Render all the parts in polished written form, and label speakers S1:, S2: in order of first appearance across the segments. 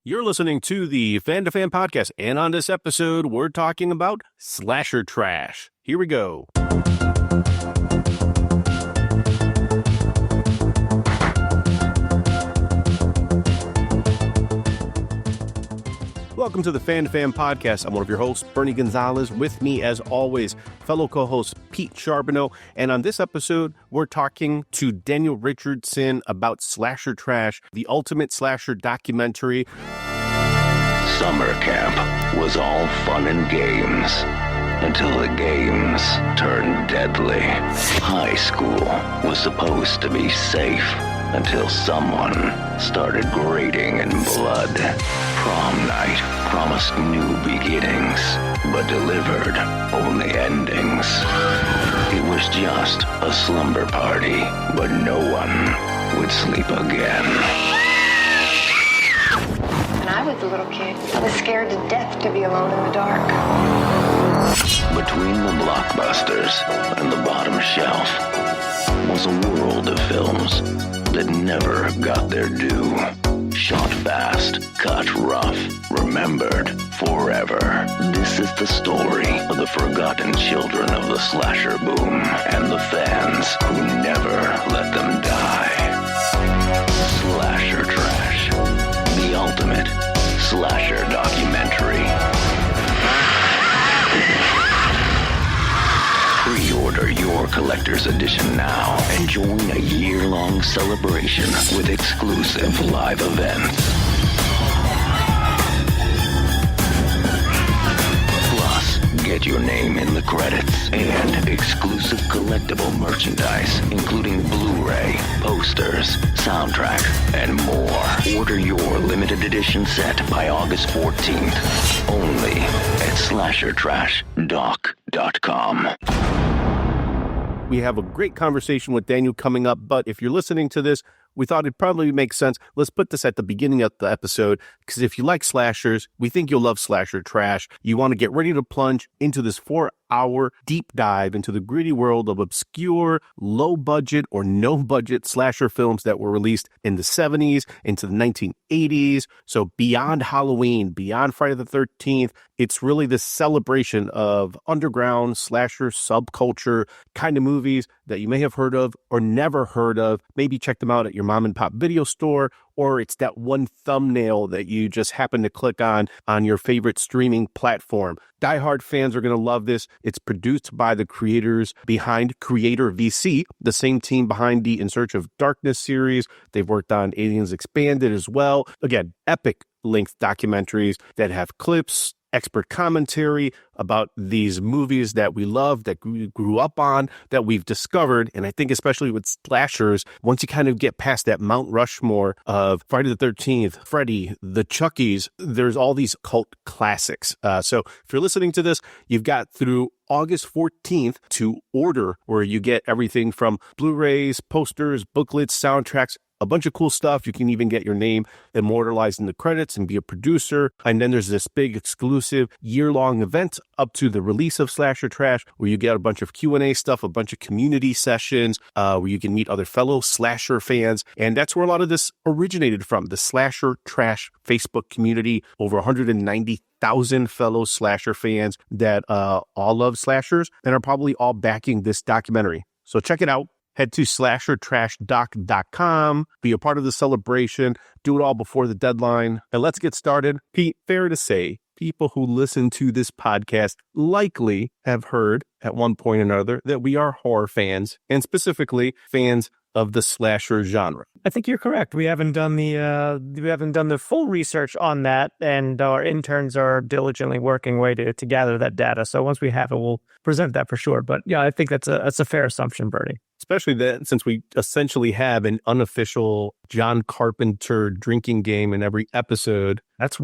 S1: You're listening to the Fan2Fan Podcast, and on this episode, we're talking about slasher trash. Here we go. Welcome to the Fan2Fan Podcast. I'm one of your hosts, Bernie Gonzalez. With me, as always, fellow co-host Pete Charbonneau. And on this episode, we're talking to Daniel Richardson about slasher trash, the ultimate slasher documentary.
S2: Summer camp was all fun and games until the games turned deadly. High school was supposed to be safe until someone started grading in blood. Prom night promised new beginnings, but delivered only endings. It was just a slumber party, but no one would sleep again.
S3: When I was a little kid, I was scared to death to be alone in the dark.
S2: Between the blockbusters and the bottom shelf was a world of films that never got their due. Shot fast, cut rough, remembered forever. This is the story of the forgotten children of the slasher boom and the fans who never let them die. Slasher trash, the ultimate slasher documentary. Pre-order your collector's edition now and join a year-long celebration with exclusive live events. Plus, get your name in the credits and exclusive collectible merchandise, including Blu-ray, posters, soundtrack, and more. Order your limited edition set by August 14th, only at slashertrashdoc.com.
S1: We have a great conversation with Daniel coming up, but if you're listening to this, we thought it'd probably make sense. Let's put this at the beginning of the episode, because if you like slashers, we think you'll love slasher trash. You want to get ready to plunge into this 4-hour deep dive into the gritty world of obscure, low-budget or no-budget slasher films that were released in the 70s, into the 1980s. So beyond Halloween, beyond Friday the 13th, it's really this celebration of underground slasher subculture kind of movies that you may have heard of or never heard of. Maybe check them out at your mom and pop video store, or it's that one thumbnail that you just happen to click on your favorite streaming platform. Diehard fans are going to love this. It's produced by the creators behind CreatorVC, the same team behind the In Search of Darkness series. They've worked on Aliens Expanded as well. Again, epic length documentaries that have clips, expert commentary about these movies that we love, that we grew up on, that we've discovered. And I think especially with slashers, once you kind of get past that Mount Rushmore of Friday the 13th, Freddy, the Chuckies, there's all these cult classics. So if you're listening to this, you've got through August 14th to order, where you get everything from Blu-rays, posters, booklets, soundtracks, a bunch of cool stuff. You can even get your name immortalized in the credits and be a producer. And then there's this big exclusive year-long event up to the release of Slasher Trash, where you get a bunch of Q&A stuff, a bunch of community sessions, where you can meet other fellow slasher fans. And that's where a lot of this originated from, the Slasher Trash Facebook community. Over 190,000 fellow slasher fans that all love slashers and are probably all backing this documentary. So check it out. Head to slashertrashdoc.com, be a part of the celebration, do it all before the deadline, and let's get started. Pete, fair to say, people who listen to this podcast likely have heard at one point or another that we are horror fans, and specifically fans of the slasher genre.
S4: I think you're correct. We haven't done the full research on that, and our interns are diligently working way to gather that data. So once we have it, we'll present that for sure. But yeah, I think that's a fair assumption, Bernie.
S1: Especially that since we essentially have an unofficial John Carpenter drinking game in every episode.
S4: That's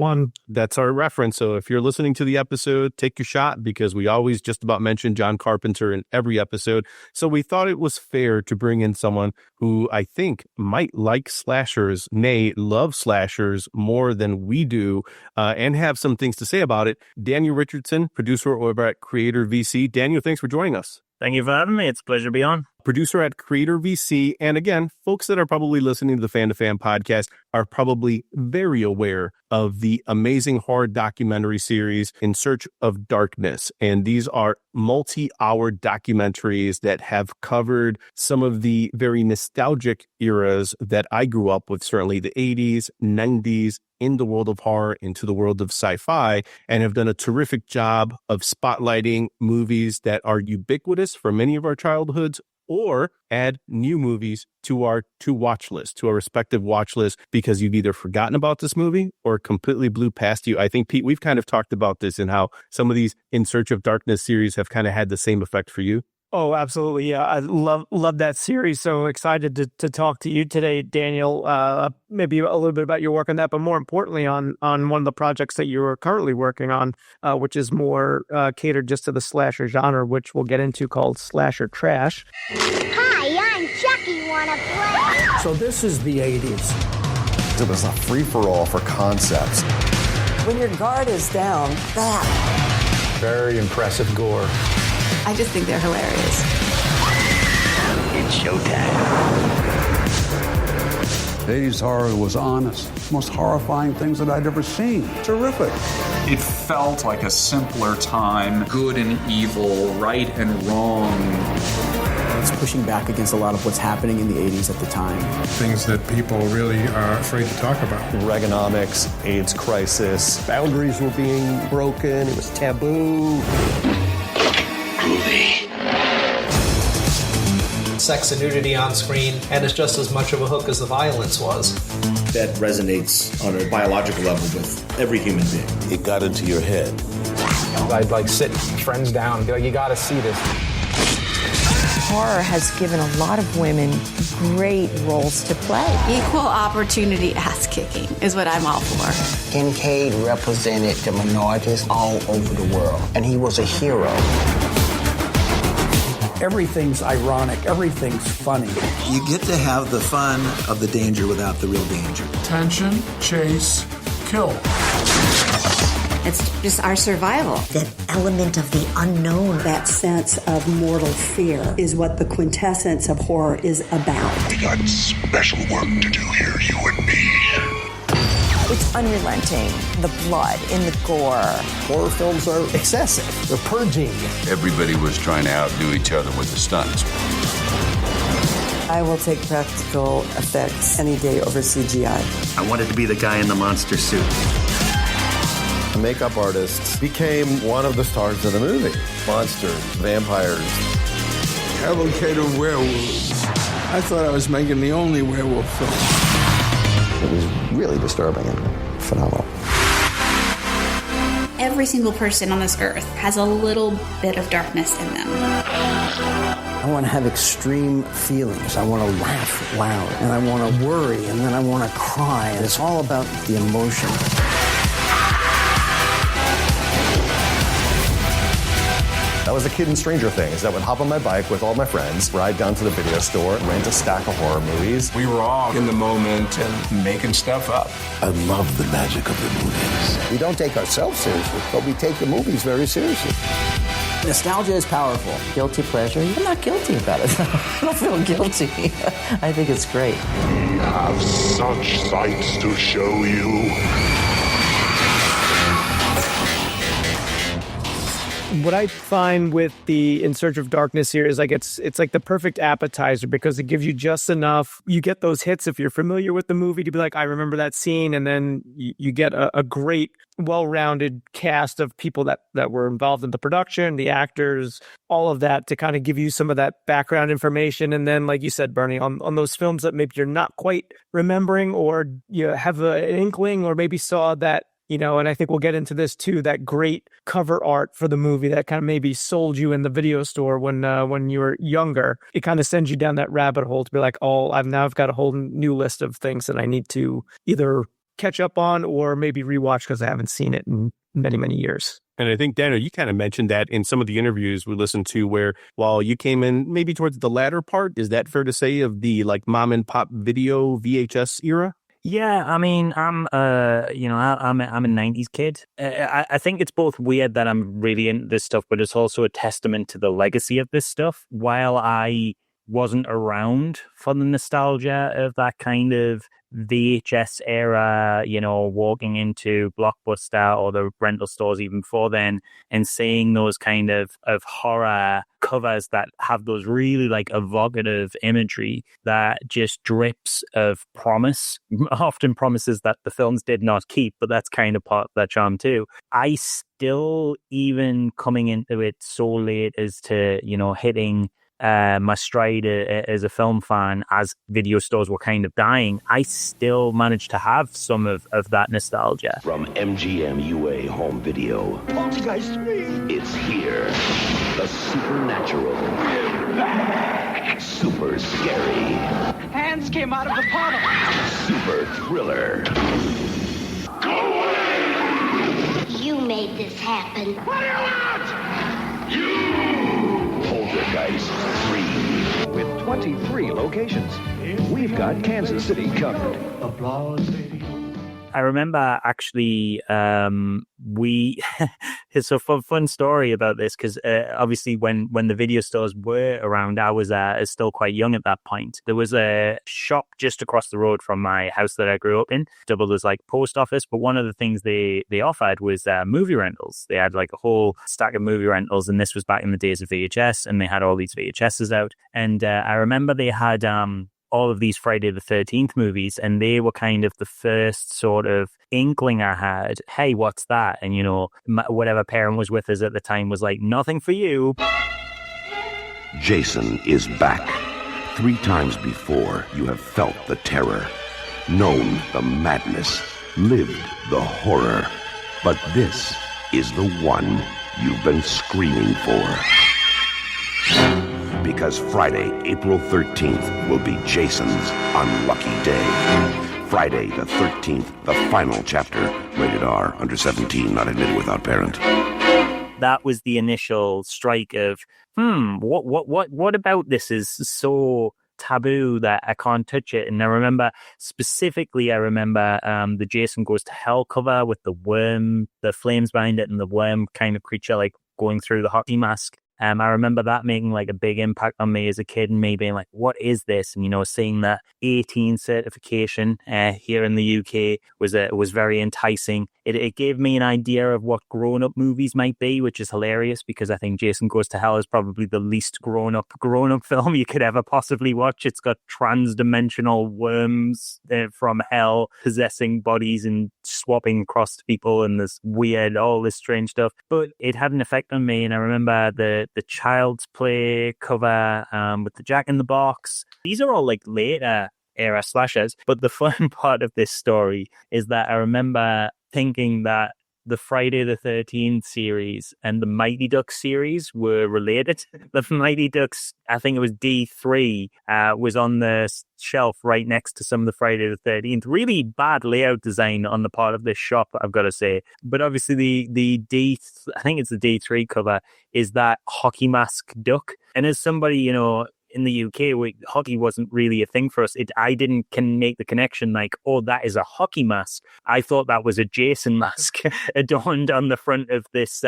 S1: our reference. So if you're listening to the episode, take your shot, because we always just about mention John Carpenter in every episode. So we thought it was fair to bring in someone who I think might like slashers, nay, love slashers more than we do, and have some things to say about it. Daniel Richardson, producer over at CreatorVC. Daniel, thanks for joining us.
S5: Thank you for having me. It's a pleasure to be on.
S1: producer at CreatorVC. And again, folks that are probably listening to the Fan2Fan podcast are probably very aware of the amazing horror documentary series In Search of Darkness. And these are multi-hour documentaries that have covered some of the very nostalgic eras that I grew up with, certainly the 80s, 90s, in the world of horror, into the world of sci-fi, and have done a terrific job of spotlighting movies that are ubiquitous for many of our childhoods, or add new movies to our watch list, to our respective watch list, because you've either forgotten about this movie or completely blew past you. I think, Pete, we've kind of talked about this and how some of these In Search of Darkness series have kind of had the same effect for you.
S4: Oh, absolutely. Yeah, I love that series. So excited to talk to you today, Daniel. Maybe a little bit about your work on that, but more importantly on one of the projects that you're currently working on, which is more catered just to the slasher genre, which we'll get into, called Slasher Trash.
S5: Hi, I'm Chucky. Wanna play?
S6: So this is the 80s. It was a free-for-all for concepts.
S7: When your guard is down, bam.
S6: Very impressive gore.
S8: I just think they're hilarious.
S2: It's showtime.
S9: 80s horror was honest. Most horrifying things that I'd ever seen. Terrific.
S10: It felt like a simpler time. Good and evil, right and wrong.
S11: It's pushing back against a lot of what's happening in the 80s at the time.
S12: Things that people really are afraid to talk about.
S13: Reaganomics, AIDS crisis.
S14: Boundaries were being broken. It was taboo.
S15: Sex and nudity on screen, and it's just as much of a hook as the violence was.
S16: That resonates on a biological level with every human being.
S17: It got into your head.
S18: I'd sit friends down and be like, you gotta see this.
S19: Horror has given a lot of women great roles to play.
S8: Equal opportunity ass kicking is what I'm all for.
S20: Kincaid represented the minorities all over the world, and he was a hero.
S6: Everything's ironic. Everything's funny.
S16: You get to have the fun of the danger without the real danger.
S12: Tension, chase, kill.
S8: It's just our survival.
S21: That element of the unknown, that sense of mortal fear, is what the quintessence of horror is about.
S22: We got special work to do here, you and me.
S19: It's unrelenting, the blood in the gore.
S6: Horror films are excessive. They're purging.
S17: Everybody was trying to outdo each other with the stunts.
S7: I will take practical effects any day over CGI.
S16: I wanted to be the guy in the monster suit.
S13: The makeup artist became one of the stars of the movie. Monsters, vampires.
S12: Cavalcade werewolves. I thought I was making the only werewolf film.
S20: It was really disturbing and phenomenal.
S8: Every single person on this earth has a little bit of darkness in them.
S11: I want to have extreme feelings. I want to laugh loud, and I want to worry, and then I want to cry. And it's all about the emotion.
S13: I was a kid in Stranger Things that would hop on my bike with all my friends, ride down to the video store, rent a stack of horror movies.
S10: We were all in the moment and making stuff up.
S17: I love the magic of the movies.
S6: We don't take ourselves seriously, but we take the movies very seriously.
S11: Nostalgia is powerful.
S7: Guilty pleasure? I'm not guilty about it. I don't feel guilty. I think it's great.
S22: We have such sights to show you.
S4: What I find with the In Search of Darkness here is like it's like the perfect appetizer, because it gives you just enough. You get those hits if you're familiar with the movie to be like, I remember that scene, and then you get a great, well-rounded cast of people that were involved in the production, the actors, all of that, to kind of give you some of that background information. And then, like you said, Bernie, on those films that maybe you're not quite remembering, or you have an inkling, or maybe saw that, you know, and I think we'll get into this too, that great cover art for the movie that kind of maybe sold you in the video store when you were younger. It kind of sends you down that rabbit hole to be like, oh, I've got a whole new list of things that I need to either catch up on or maybe rewatch because I haven't seen it in many, many years.
S1: And I think, Daniel, you kind of mentioned that in some of the interviews we listened to, where while you came in maybe towards the latter part, is that fair to say, of the like mom and pop video VHS era?
S23: Yeah, I mean, I'm a '90s kid. I think it's both weird that I'm really into this stuff, but it's also a testament to the legacy of this stuff. While I wasn't around for the nostalgia of that kind of VHS era, you know, walking into Blockbuster or the rental stores even before then and seeing those kind of horror covers that have those really like evocative imagery that just drips of promise, often promises that the films did not keep, but that's kind of part of that charm too. I still, even coming into it so late as to, you know, hitting my stride as a film fan as video stores were kind of dying, I still managed to have some of that nostalgia.
S2: From MGM UA Home Video,
S3: Poltergeist 3.
S2: It's here. The supernatural. Super scary.
S3: Hands came out of the bottle.
S2: Super thriller.
S3: Go away!
S5: You made this happen.
S3: What do you want?
S2: You! Poltergeist 3.
S24: With 23 locations, we've got Kansas City covered.
S3: Applause, baby.
S23: I remember actually, it's a fun story about this because obviously when the video stores were around, I was still quite young at that point. There was a shop just across the road from my house that I grew up in, doubled as like post office. But one of the things they offered was movie rentals. They had like a whole stack of movie rentals, and this was back in the days of VHS, and they had all these VHSs out. And I remember they had all of these Friday the 13th movies, and they were kind of the first sort of inkling I had, hey, what's that? And, you know, whatever parent was with us at the time was like, nothing for you.
S2: Jason is back. 3 times before, you have felt the terror, known the madness, lived the horror. But this is the one you've been screaming for. Because Friday, April 13th, will be Jason's unlucky day. Friday the 13th, the final chapter. Rated R, under 17, not admitted without parent.
S23: That was the initial strike of, what about this is so taboo that I can't touch it? And I remember the Jason Goes to Hell cover with the worm, the flames behind it, and the worm kind of creature like going through the hockey mask. I remember that making like a big impact on me as a kid, and me being like, what is this? And, you know, seeing that 18 certification here in the UK was very enticing. It gave me an idea of what grown-up movies might be, which is hilarious because I think Jason Goes to Hell is probably the least grown-up film you could ever possibly watch. It's got trans-dimensional worms from hell possessing bodies and swapping across people, and this weird, all this strange stuff. But it had an effect on me, and I remember the Child's Play cover with the Jack in the Box. These are all like later era slashers, but the fun part of this story is that I remember thinking that the Friday the 13th series and the Mighty Ducks series were related. The Mighty Ducks, I think it was D3, was on the shelf right next to some of the Friday the 13th. Really bad layout design on the part of this shop, I've got to say. But obviously I think it's the D3 cover, is that hockey mask duck. And as somebody, you know, in the UK, hockey wasn't really a thing for us. I can make the connection like, oh, that is a hockey mask. I thought that was a Jason mask adorned on the front of this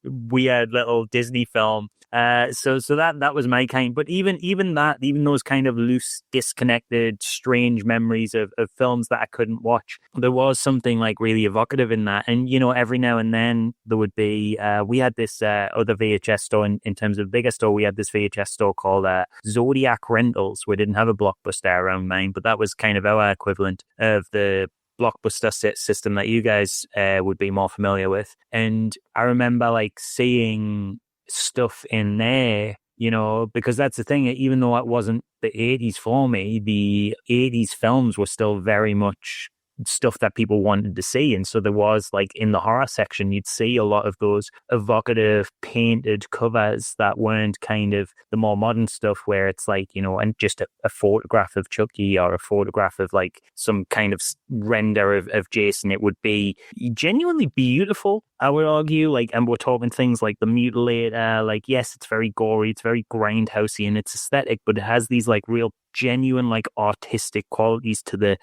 S23: weird little Disney film. So that was my kind. But even those kind of loose, disconnected, strange memories of films that I couldn't watch, there was something like really evocative in that. And, you know, every now and then there would be, we had this other VHS store in terms of bigger store. We had this VHS store called Zodiac Rentals. We didn't have a Blockbuster around mine, but that was kind of our equivalent of the Blockbuster system that you guys would be more familiar with. And I remember like seeing stuff in there, you know, because that's the thing, even though it wasn't the 80s for me, the 80s films were still very much stuff that people wanted to see. And so there was like in the horror section, you'd see a lot of those evocative painted covers that weren't kind of the more modern stuff where it's like, you know, and just a photograph of Chucky or a photograph of like some kind of render of Jason. It would be genuinely beautiful, I would argue. Like, and we're talking things like the Mutilator, like, yes, it's very gory, it's very grindhousey in its aesthetic, but it has these like real genuine like artistic qualities to the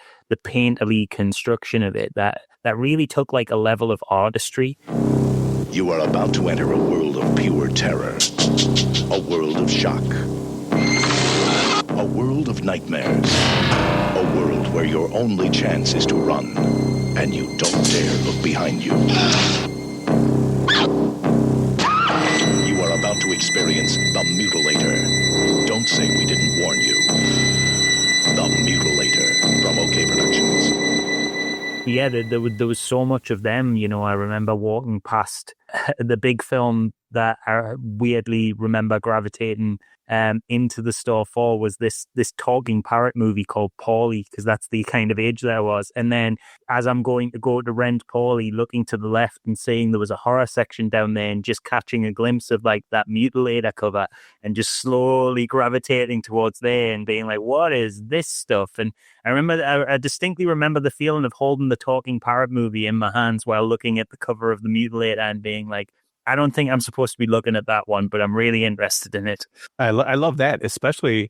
S23: painterly construction of it that really took like a level of artistry.
S2: You are about to enter a world of pure terror, a world of shock,
S9: A world of nightmares. A world where your only chance is to run, and you don't dare look behind you. You are about to experience The Mutilator. Don't say we didn't warn you. The Mutilator from OK Productions.
S23: Yeah, there was so much of them. You know, I remember walking past the big film that I weirdly remember gravitating into the store for was this talking parrot movie called Paulie, because that's the kind of age that I was. And then as I'm going to go to rent Paulie, looking to the left and seeing there was a horror section down there and just catching a glimpse of like that Mutilator cover and just slowly gravitating towards there and being like, what is this stuff? And I distinctly remember the feeling of holding the talking parrot movie in my hands while looking at the cover of the Mutilator and being like, I don't think I'm supposed to be looking at that one, but I'm really interested in it.
S1: I love that, especially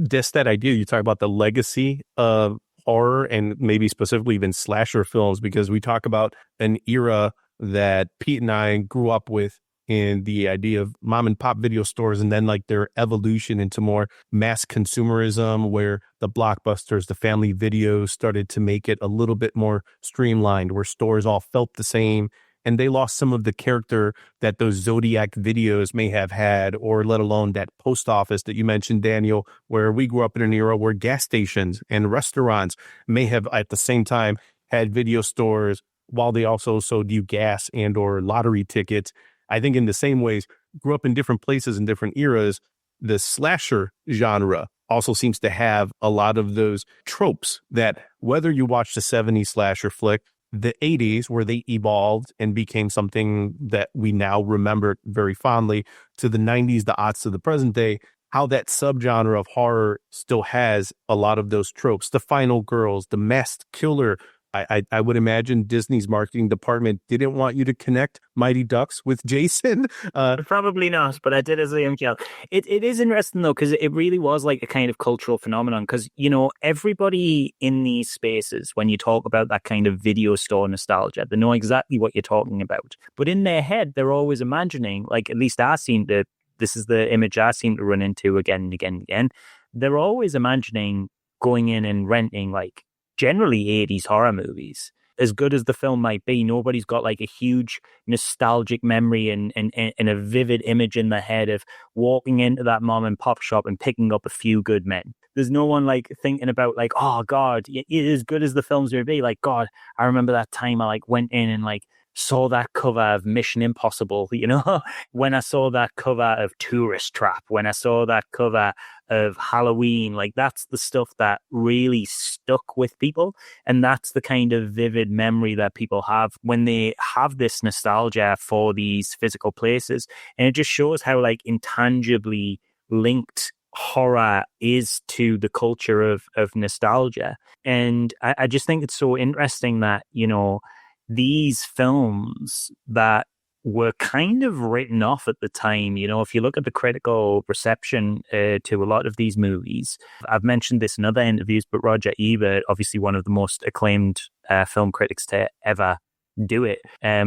S1: just that idea. You talk about the legacy of horror and maybe specifically even slasher films, because we talk about an era that Pete and I grew up with in the idea of mom and pop video stores, and then like their evolution into more mass consumerism, where the blockbusters, the family videos started to make it a little bit more streamlined, where stores all felt the same. And they lost some of the character that those Zodiac videos may have had, or let alone that post office that you mentioned, Daniel, where we grew up in an era where gas stations and restaurants may have at the same time had video stores while they also sold you gas and or lottery tickets. I think in the same ways, grew up in different places in different eras, the slasher genre also seems to have a lot of those tropes that whether you watch the 70s slasher flick, the 80s, where they evolved and became something that we now remember very fondly, to the 90s, the aughts to the present day, how that subgenre of horror still has a lot of those tropes. The final girls, the masked killer. I would imagine Disney's marketing department didn't want you to connect Mighty Ducks with Jason.
S23: Probably not, but I did as a young child. It is interesting, though, because it really was like a kind of cultural phenomenon. Because, you know, everybody in these spaces, when you talk about that kind of video store nostalgia, they know exactly what you're talking about. But in their head, they're always imagining, like, at least this is the image I seem to run into again and again and again. They're always imagining going in and renting, like, generally 80s horror movies. As good as the film might be, nobody's got like a huge nostalgic memory and a vivid image in their head of walking into that mom and pop shop and picking up A Few Good Men. There's no one like thinking about like, oh God, as good as the films may be, like, God, I remember that time I like went in and like saw that cover of Mission Impossible, you know, when I saw that cover of Tourist Trap, when I saw that cover of Halloween, like that's the stuff that really stuck with people. And that's the kind of vivid memory that people have when they have this nostalgia for these physical places. And it just shows how like intangibly linked horror is to the culture of nostalgia. And I just think it's so interesting that, you know, these films that were kind of written off at the time, you know, if you look at the critical reception to a lot of these movies, I've mentioned this in other interviews, but Roger Ebert, obviously one of the most acclaimed film critics to ever do it,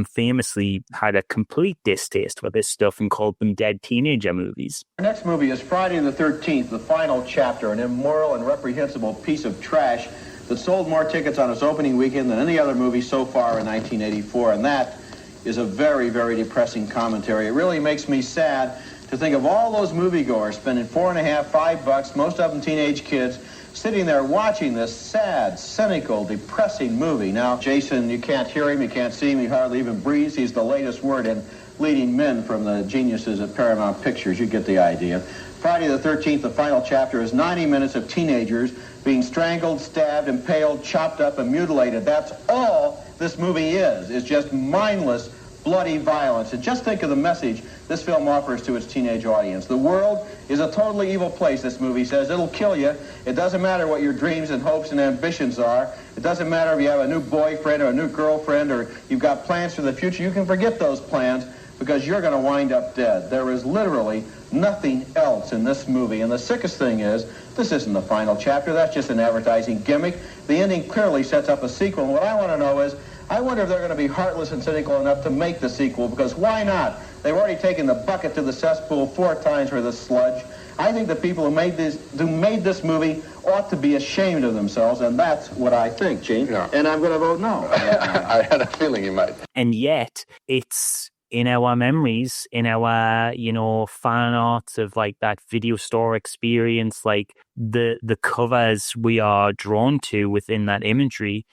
S23: famously had a complete distaste for this stuff and called them dead teenager movies.
S14: Our next movie is Friday the 13th, the final chapter, an immoral and reprehensible piece of trash that sold more tickets on its opening weekend than any other movie so far in 1984, and that is a very, very depressing commentary. It really makes me sad to think of all those moviegoers spending $4.50, $5, most of them teenage kids, sitting there watching this sad, cynical, depressing movie. Now, Jason, you can't hear him, you can't see him, he hardly even breathes. He's the latest word in leading men from the geniuses at Paramount Pictures. You get the idea. Friday the 13th, the final chapter, is 90 minutes of teenagers being strangled, stabbed, impaled, chopped up, and mutilated. That's all this movie is. It's just mindless, bloody violence. And just think of the message this film offers to its teenage audience. The world is a totally evil place, this movie says. It'll kill you. It doesn't matter what your dreams and hopes and ambitions are. It doesn't matter if you have a new boyfriend or a new girlfriend or you've got plans for the future. You can forget those plans because you're going to wind up dead. There is literally nothing else in this movie. And the sickest thing is, this isn't the final chapter. That's just an advertising gimmick. The ending clearly sets up a sequel. And what I want to know is, I wonder if they're going to be heartless and cynical enough to make the sequel, because why not? They've already taken the bucket to the cesspool 4 times for this sludge. I think the people who made this movie ought to be ashamed of themselves, and that's what I think, Gene.
S15: Yeah.
S14: And I'm going to vote no.
S15: I had a feeling you might.
S23: And yet, it's in our memories, in our, fan art of like that video store experience, like the covers we are drawn to within that imagery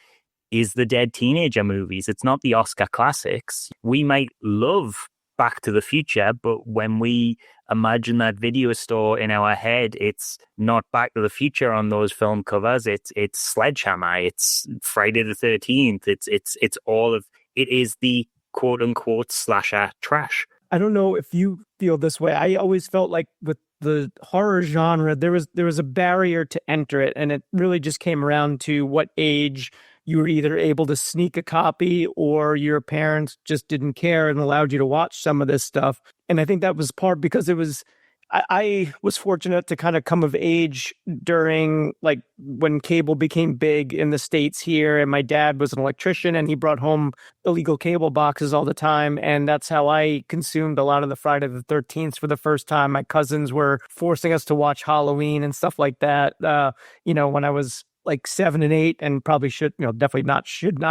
S23: is the dead teenager movies. It's not the Oscar classics. We might love Back to the Future, but when we imagine that video store in our head, it's not Back to the Future on those film covers. It's Sledgehammer. It's Friday the 13th. It's all of it is the quote unquote slasher trash.
S4: I don't know if you feel this way. I always felt like with the horror genre, there was a barrier to enter it, and it really just came around to what age you were either able to sneak a copy or your parents just didn't care and allowed you to watch some of this stuff. And I think that was part because it was, I was fortunate to kind of come of age during like when cable became big in the States here. And my dad was an electrician and he brought home illegal cable boxes all the time. And that's how I consumed a lot of the Friday the 13th for the first time. My cousins were forcing us to watch Halloween and stuff like that. When I was like 7 and 8, and probably should not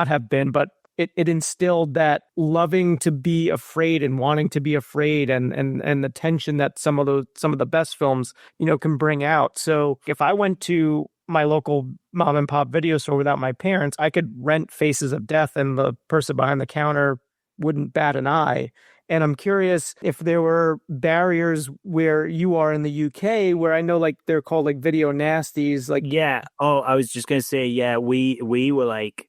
S4: have been, but it instilled that loving to be afraid and wanting to be afraid and the tension that some of the best films, can bring out. So if I went to my local mom and pop video store without my parents, I could rent Faces of Death and the person behind the counter wouldn't bat an eye. And I'm curious if there were barriers where you are in the UK, where I know like they're called like video nasties. Like,
S23: yeah. Oh, I was just going to say, yeah, we were like,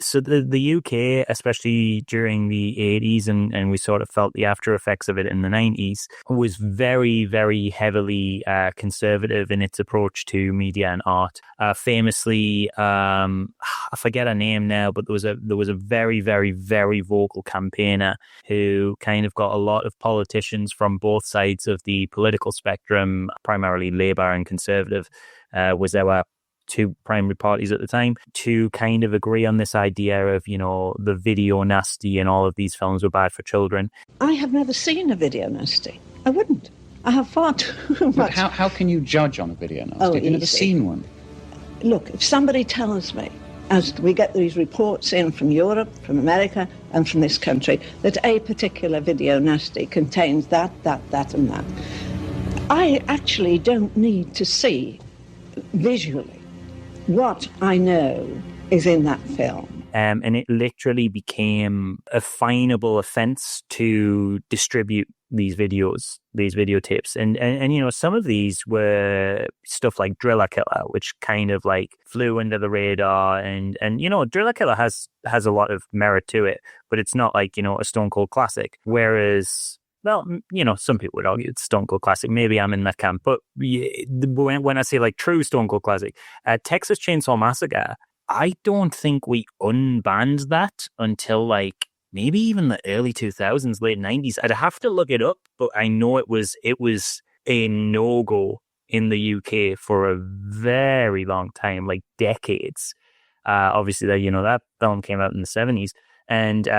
S23: so the UK, especially during the 80s, and we sort of felt the after effects of it in the 90s, was very, very heavily conservative in its approach to media and art. Famously, I forget her name now, but there was a very, very, very vocal campaigner who kind of got a lot of politicians from both sides of the political spectrum, primarily Labour and Conservative, was our two primary parties at the time, to kind of agree on this idea of, the video nasty and all of these films were bad for children.
S18: I have never seen a video nasty. I wouldn't. I have far too much.
S19: But how can you judge on a video nasty? Have you never seen one?
S18: Look, if somebody tells me, as we get these reports in from Europe, from America, and from this country, that a particular video nasty contains that, and that, I actually don't need to see visually what I know is in that film.
S23: And it literally became a finable offense to distribute these videotapes. And some of these were stuff like Driller Killer, which kind of like flew under the radar. And Driller Killer has a lot of merit to it, but it's not like, a Stone Cold classic. Whereas, well, some people would argue it's Stone Cold classic. Maybe I'm in that camp. But when I say like true Stone Cold classic, Texas Chainsaw Massacre, I don't think we unbanned that until like maybe even the early 2000s, late 90s. I'd have to look it up, but I know it was a no-go in the UK for a very long time, like decades. Obviously, that film came out in the 70s. And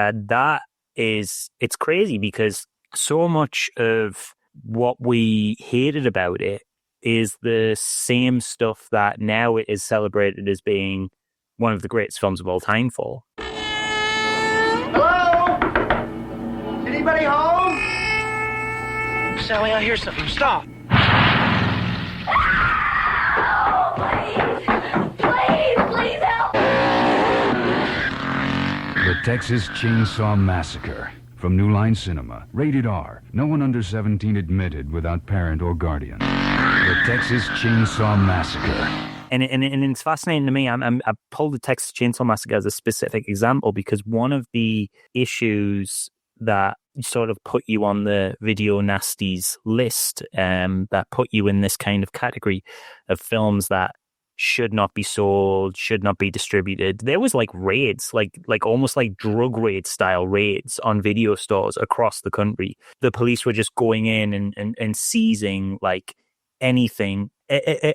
S23: it's crazy because so much of what we hated about it is the same stuff that now it is celebrated as being one of the greatest films of all time for.
S21: Hello? Is anybody home? Sally, I hear something. Stop. Please help.
S25: The Texas Chainsaw Massacre. From New Line Cinema. Rated R. No one under 17 admitted without parent or guardian. The Texas Chainsaw Massacre.
S23: And it's fascinating to me. I pulled the Texas Chainsaw Massacre as a specific example because one of the issues that sort of put you on the video nasties list, that put you in this kind of category of films that should not be sold, should not be distributed. There was like raids, like almost like drug raid style raids on video stores across the country. The police were just going in and seizing like anything.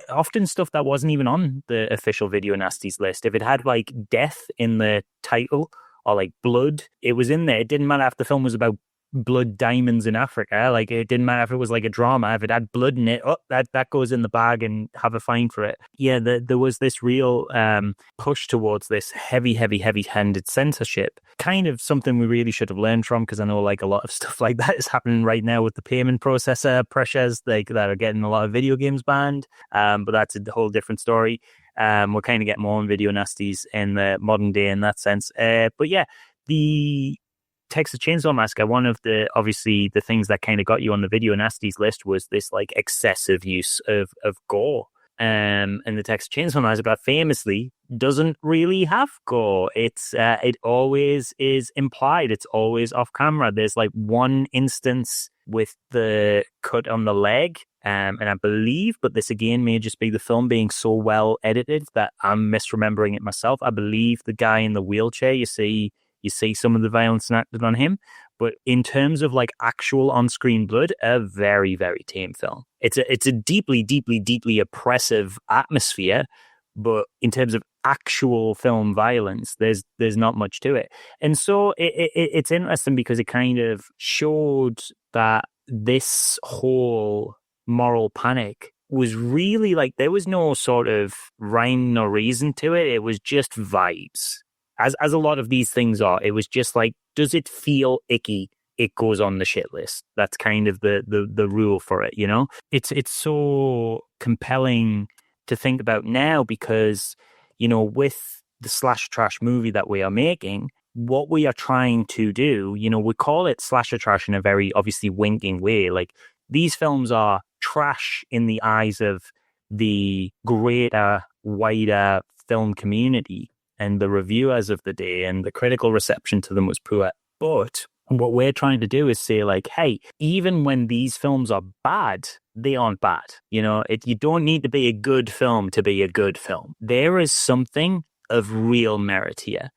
S23: Often stuff that wasn't even on the official video nasties list. If it had like death in the title or like blood, it was in there. It didn't matter if the film was about blood diamonds in Africa. Like, it didn't matter if it was like a drama. If it had blood in it, that goes in the bag and have a fine for it. Yeah, there was this real push towards this heavy-handed censorship. Kind of something we really should have learned from, because I know like a lot of stuff like that is happening right now with the payment processor pressures that are getting a lot of video games banned. But that's a whole different story. We're kind of getting more on video nasties in the modern day in that sense. But yeah, the Texas Chainsaw Massacre, one of the things that kind of got you on the video nasties list was this like excessive use of gore. And the Texas Chainsaw Massacre famously doesn't really have gore. It always is implied. It's always off camera. There's like one instance with the cut on the leg, and I believe, but this again may just be the film being so well edited that I'm misremembering it myself. I believe the guy in the wheelchair, you see some of the violence enacted on him. But in terms of like actual on-screen blood, a very, very tame film. It's a deeply, deeply, deeply oppressive atmosphere, but in terms of actual film violence, there's not much to it. And so it's interesting because it kind of showed that this whole moral panic was really like, there was no sort of rhyme or reason to it. It was just vibes. As a lot of these things are, it was just like, does it feel icky? It goes on the shit list. That's kind of the rule for it, you know? It's so compelling to think about now because, you know, with the slash trash movie that we are making, what we are trying to do, you know, we call it slasher trash in a very obviously winking way. Like, these films are trash in the eyes of the greater, wider film community and the reviewers of the day, and the critical reception to them was poor. But what we're trying to do is say, like, hey, even when these films are bad, they aren't bad. You know, you don't need to be a good film to be a good film. There is something of real merit here.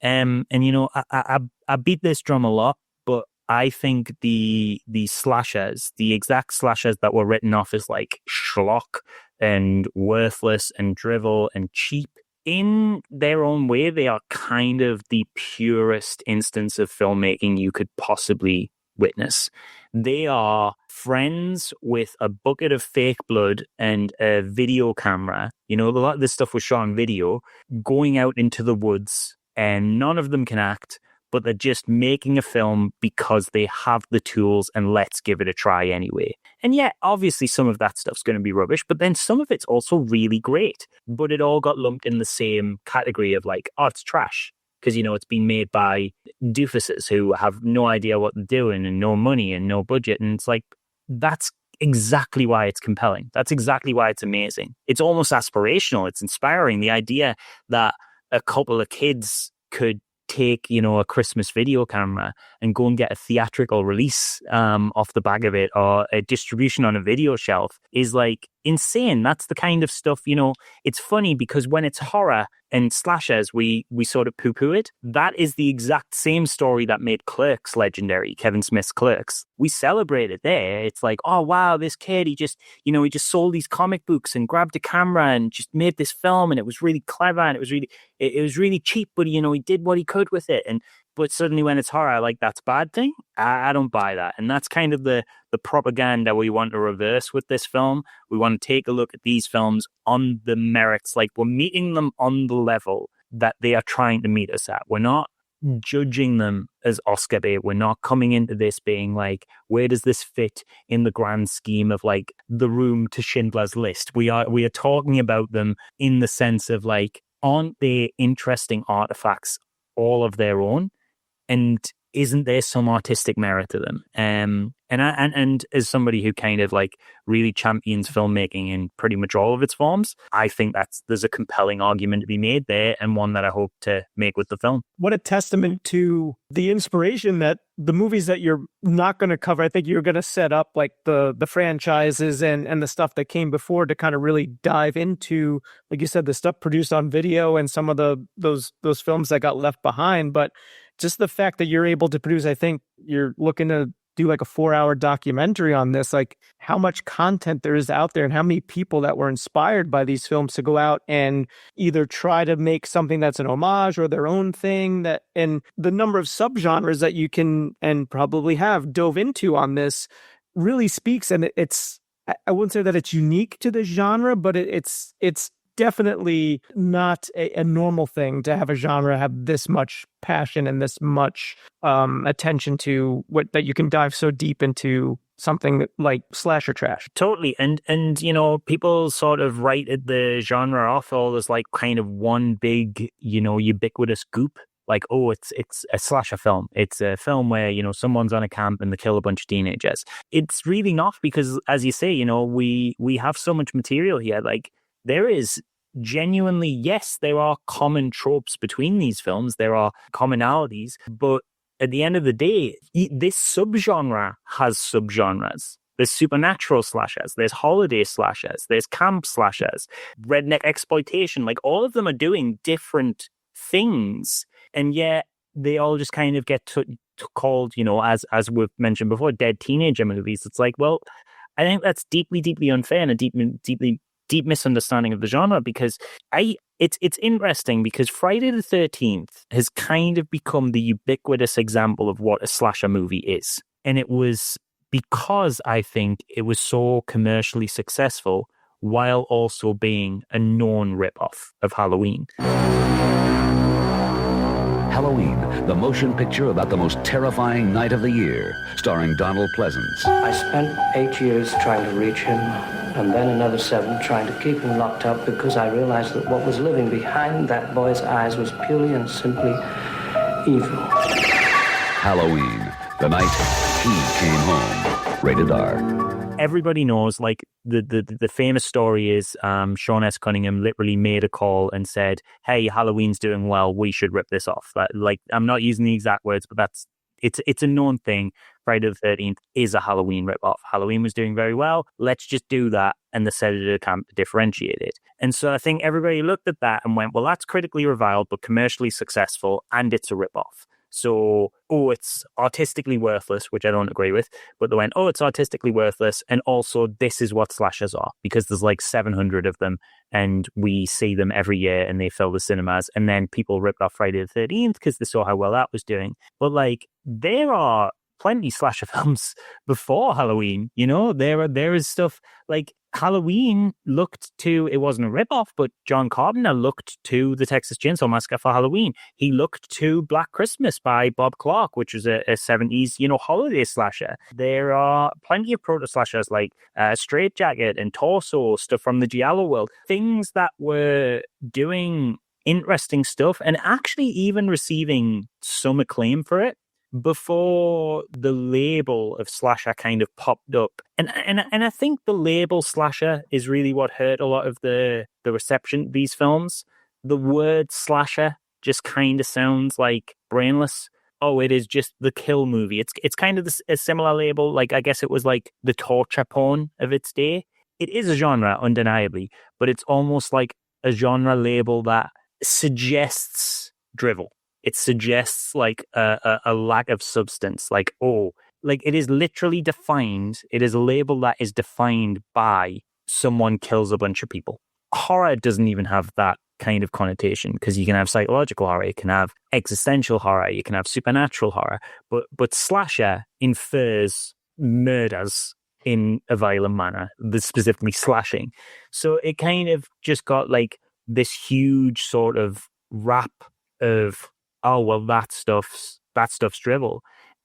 S23: And, you know, I beat this drum a lot, but I think the slashers, the exact slashers that were written off as like schlock and worthless and drivel and cheap, in their own way, they are kind of the purest instance of filmmaking you could possibly witness. They are friends with a bucket of fake blood and a video camera. You know, a lot of this stuff was shot on video, going out into the woods, and none of them can act, but they're just making a film because they have the tools and let's give it a try anyway. And yeah, obviously some of that stuff's going to be rubbish, but then some of it's also really great. But it all got lumped in the same category of like, oh, it's trash. Because, you know, it's been made by doofuses who have no idea what they're doing and no money and no budget. And it's like, that's exactly why it's compelling. That's exactly why it's amazing. It's almost aspirational. It's inspiring. The idea that a couple of kids could take, you know, a Christmas video camera and go and get a theatrical release off the back of it, or a distribution on a video shelf, is like insane. That's the kind of stuff, you know, it's funny because when it's horror and slashers, we sort of poo-poo it. That is the exact same story that made Clerks legendary, Kevin Smith's Clerks. We celebrate it there. It's like, oh wow, this kid, he just sold these comic books and grabbed a camera and just made this film, and it was really clever and it was really cheap, but you know, he did what he could with it. But suddenly when it's horror, like, that's a bad thing. I don't buy that. And that's kind of the propaganda we want to reverse with this film. We want to take a look at these films on the merits, like we're meeting them on the level that they are trying to meet us at. We're not judging them as Oscar bait. We're not coming into this being like, where does this fit in the grand scheme of like The Room to Schindler's List? We are talking about them in the sense of like, aren't they interesting artifacts all of their own? And isn't there some artistic merit to them? And as somebody who kind of like really champions filmmaking in pretty much all of its forms, I think there's a compelling argument to be made there, and one that I hope to make with the film.
S4: What a testament to the inspiration that the movies that you're not going to cover, I think you're going to set up like the franchises and the stuff that came before to kind of really dive into, like you said, the stuff produced on video and some of those films that got left behind. But just the fact that you're able to produce, I think you're looking to do like a 4-hour documentary on this, like how much content there is out there and how many people that were inspired by these films to go out and either try to make something that's an homage or their own thing, that, and the number of subgenres that you can and probably have dove into on this really speaks. And it's, I wouldn't say that it's unique to this genre, but it's definitely not a normal thing to have a genre have this much passion and this much attention to what, that you can dive so deep into something like slasher trash.
S23: Totally. And you know, people sort of write the genre off all as like kind of one big, you know, ubiquitous goop. Like, oh, it's a slasher film. It's a film where, you know, someone's on a camp and they kill a bunch of teenagers. It's really not, because as you say, you know, we have so much material here. Like, there is genuinely, yes, there are common tropes between these films. There are commonalities, but at the end of the day, this subgenre has subgenres. There's supernatural slashers, there's holiday slashers, there's camp slashers, redneck exploitation. Like, all of them are doing different things, and yet they all just kind of get called, you know, as we've mentioned before, dead teenager movies. It's like, well, I think that's deeply, deeply unfair and a deep misunderstanding of the genre, because it's interesting because Friday the 13th has kind of become the ubiquitous example of what a slasher movie is. And it was because I think it was so commercially successful while also being a known ripoff of Halloween.
S8: Halloween, the motion picture about the most terrifying night of the year, starring Donald Pleasance.
S12: I spent 8 years trying to reach him, and then another 7 trying to keep him locked up, because I realized that what was living behind that boy's eyes was purely and simply evil.
S8: Halloween, the night he came home. Rated R.
S23: Everybody knows, like, the famous story is Sean S. Cunningham literally made a call and said, hey, Halloween's doing well, we should rip this off. That, like, I'm not using the exact words, but it's a known thing. Friday the 13th is a Halloween ripoff. Halloween was doing very well, let's just do that, and the Sedator camp differentiated. And so I think everybody looked at that and went, well, that's critically reviled but commercially successful, and it's a ripoff. So, oh, it's artistically worthless, which I don't agree with, but they went, oh, it's artistically worthless, and also this is what slashers are, because there's like 700 of them, and we see them every year, and they fill the cinemas, and then people ripped off Friday the 13th because they saw how well that was doing. But, like, there are plenty slasher films before Halloween, you know? There is stuff, like, Halloween looked to, it wasn't a ripoff, but John Carpenter looked to the Texas Chainsaw Massacre for Halloween. He looked to Black Christmas by Bob Clark, which was a 70s, you know, holiday slasher. There are plenty of proto slashers like Straight Jacket and Torso, stuff from the Giallo world, things that were doing interesting stuff and actually even receiving some acclaim for it before the label of slasher kind of popped up. And I think the label slasher is really what hurt a lot of the reception of these films. The word slasher just kind of sounds like brainless. Oh, it is just the kill movie. It's kind of a similar label. Like, I guess it was like the torture porn of its day. It is a genre, undeniably, but it's almost like a genre label that suggests drivel. It suggests like a lack of substance. Like, oh, like it is literally defined. It is a label that is defined by someone kills a bunch of people. Horror doesn't even have that kind of connotation, because you can have psychological horror, you can have existential horror, you can have supernatural horror, but slasher infers murders in a violent manner, specifically slashing. So it kind of just got like this huge sort of rap of, oh, well, that stuff's drivel.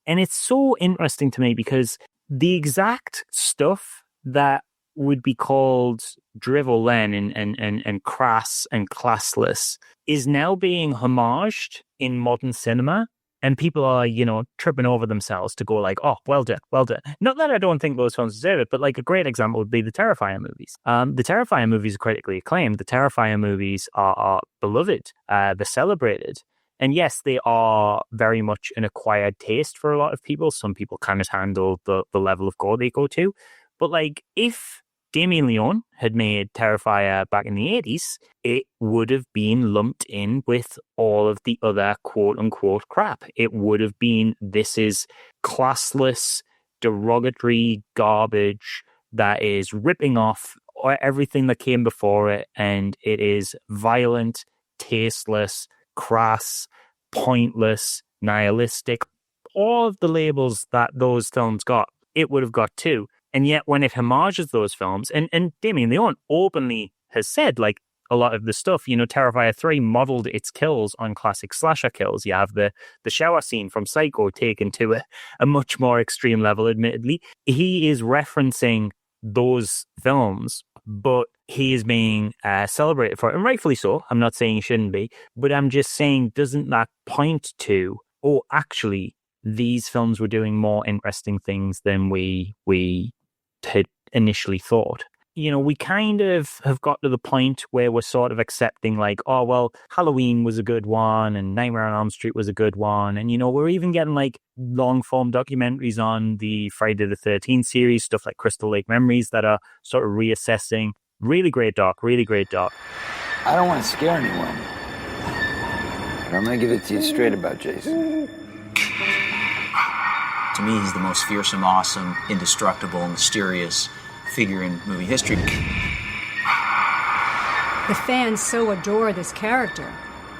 S23: And it's so interesting to me because the exact stuff that would be called drivel then and crass and classless is now being homaged in modern cinema. And people are, you know, tripping over themselves to go like, oh, well done, well done. Not that I don't think those films deserve it, but like a great example would be the Terrifier movies. The Terrifier movies are critically acclaimed. The Terrifier movies are beloved. They're celebrated. And yes, they are very much an acquired taste for a lot of people. Some people cannot handle the level of gore they go to. But like, if Damien Leone had made Terrifier back in the 80s, it would have been lumped in with all of the other quote-unquote crap. It would have been, this is classless, derogatory garbage that is ripping off everything that came before it, and it is violent, tasteless, crass, pointless, nihilistic. All of the labels that those films got, it would have got too. And yet when it homages those films, and Damien Leone openly has said, like, a lot of the stuff, Terrifier 3 modeled its kills on classic slasher kills. You have the shower scene from Psycho taken to a much more extreme level, admittedly. He is referencing those films, but he is being celebrated for it, and rightfully so. I'm not saying he shouldn't be, but I'm just saying, doesn't that point to, oh, actually, these films were doing more interesting things than we had initially thought? We kind of have got to the point where we're sort of accepting, like, oh, well, Halloween was a good one and Nightmare on Elm Street was a good one. And, we're even getting like long form documentaries on the Friday the 13th series, stuff like Crystal Lake Memories, that are sort of reassessing. Really great doc, really great doc.
S10: I don't want to scare anyone, but I'm going to give it to you straight about Jason.
S13: To me, he's the most fearsome, awesome, indestructible, mysterious figure in movie history.
S16: The fans so adore this character.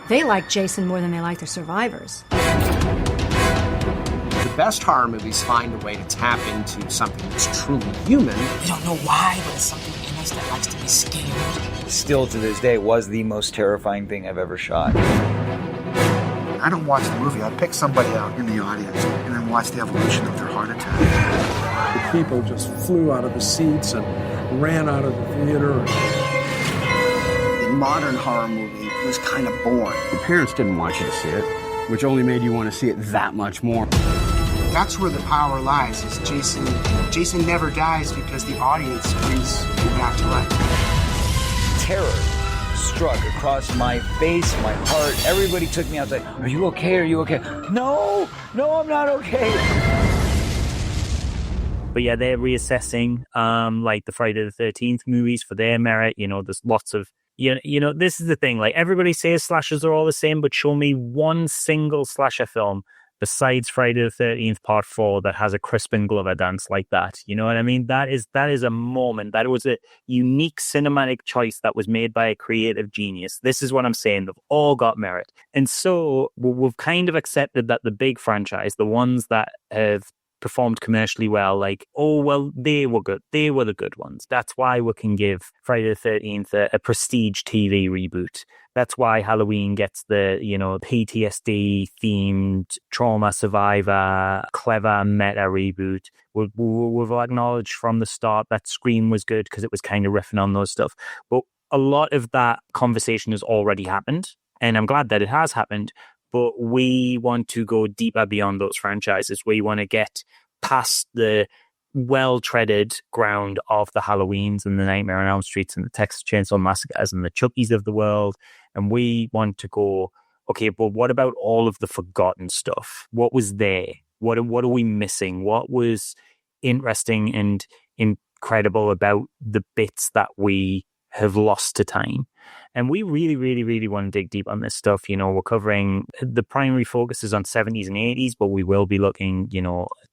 S16: They like Jason more than they like the survivors.
S17: The best horror movies find a way to tap into something that's truly human.
S20: We don't know why, but it's something in us that likes to be scared.
S10: Still to this day, was the most terrifying thing I've ever shot.
S26: I don't watch the movie. I pick somebody out in the audience and then watch the evolution of their heart attack.
S27: The people just flew out of the seats and ran out of the theater.
S17: The modern horror movie was kind of born.
S28: Your parents didn't want you to see it, which only made you want to see it that much more.
S26: That's where the power lies, is Jason. Jason never dies because the audience brings him back to life.
S10: Terror struck across my face, my heart. Everybody took me outside. Are you okay? Are you okay? No, I'm not okay.
S23: But yeah, they're reassessing like the Friday the 13th movies for their merit. There's lots of, this is the thing. Like, everybody says slashers are all the same, but show me one single slasher film besides Friday the 13th Part 4 that has a Crispin Glover dance like that. You know what I mean? That is a moment. That was a unique cinematic choice that was made by a creative genius. This is what I'm saying. They've all got merit. And so we've kind of accepted that the big franchise, the ones that have performed commercially well, like, oh, well, they were good. They were the good ones. That's why we can give Friday the 13th a prestige TV reboot. That's why Halloween gets the, PTSD-themed trauma survivor, clever meta reboot. We've acknowledged from the start that Scream was good because it was kind of riffing on those stuff. But a lot of that conversation has already happened, and I'm glad that it has happened. But we want to go deeper beyond those franchises. We want to get past the well-treaded ground of the Halloweens and the Nightmare on Elm Streets and the Texas Chainsaw Massacres and the Chuckies of the world. And we want to go, okay, but what about all of the forgotten stuff? What was there? What are we missing? What was interesting and incredible about the bits that we have lost to time? And we really, really, really want to dig deep on this stuff. We're covering, the primary focus is on 70s and 80s, but we will be looking,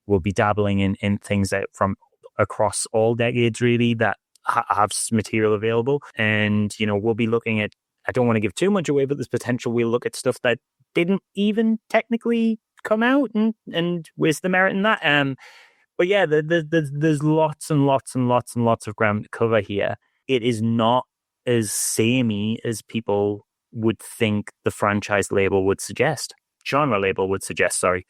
S23: we'll be dabbling in things that from across all decades, really, that have material available. And, we'll be looking at, I don't want to give too much away, but there's potential we'll look at stuff that didn't even technically come out, and where's the merit in that? But yeah, there's lots and lots and lots and lots of ground to cover here. It is not as samey as people would think the franchise label would suggest. Genre label would suggest, sorry.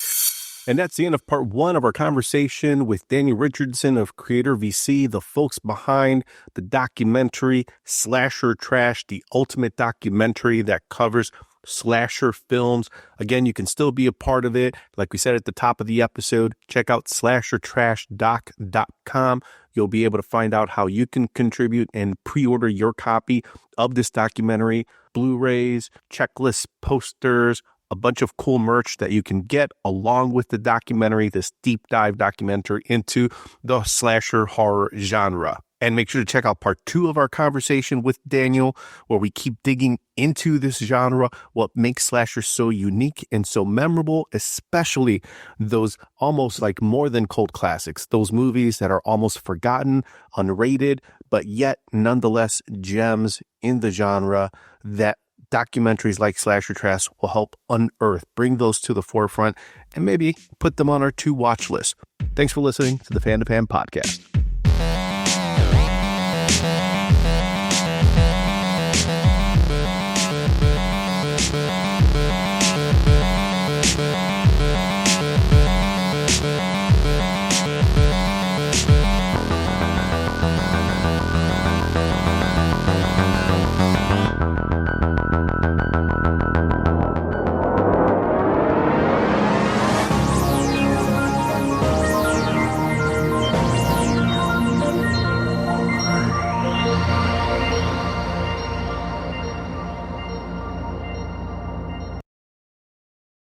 S1: And that's the end of part 1 of our conversation with Daniel Richardson of CreatorVC, the folks behind the documentary Slasher Trash, the ultimate documentary that covers slasher films. Again, you can still be a part of it. Like we said at the top of the episode, check out slashertrashdoc.com. You'll be able to find out how you can contribute and pre-order your copy of this documentary, Blu-rays, checklists, posters, a bunch of cool merch that you can get along with the documentary, this deep dive documentary into the slasher horror genre. And make sure to check out part 2 of our conversation with Daniel, where we keep digging into this genre, what makes slashers so unique and so memorable, especially those almost like more than cult classics, those movies that are almost forgotten, unrated, but yet nonetheless gems in the genre that documentaries like Slasher Trash will help unearth, bring those to the forefront, and maybe put them on our to watch list. Thanks for listening to the Fan2Fan Podcast.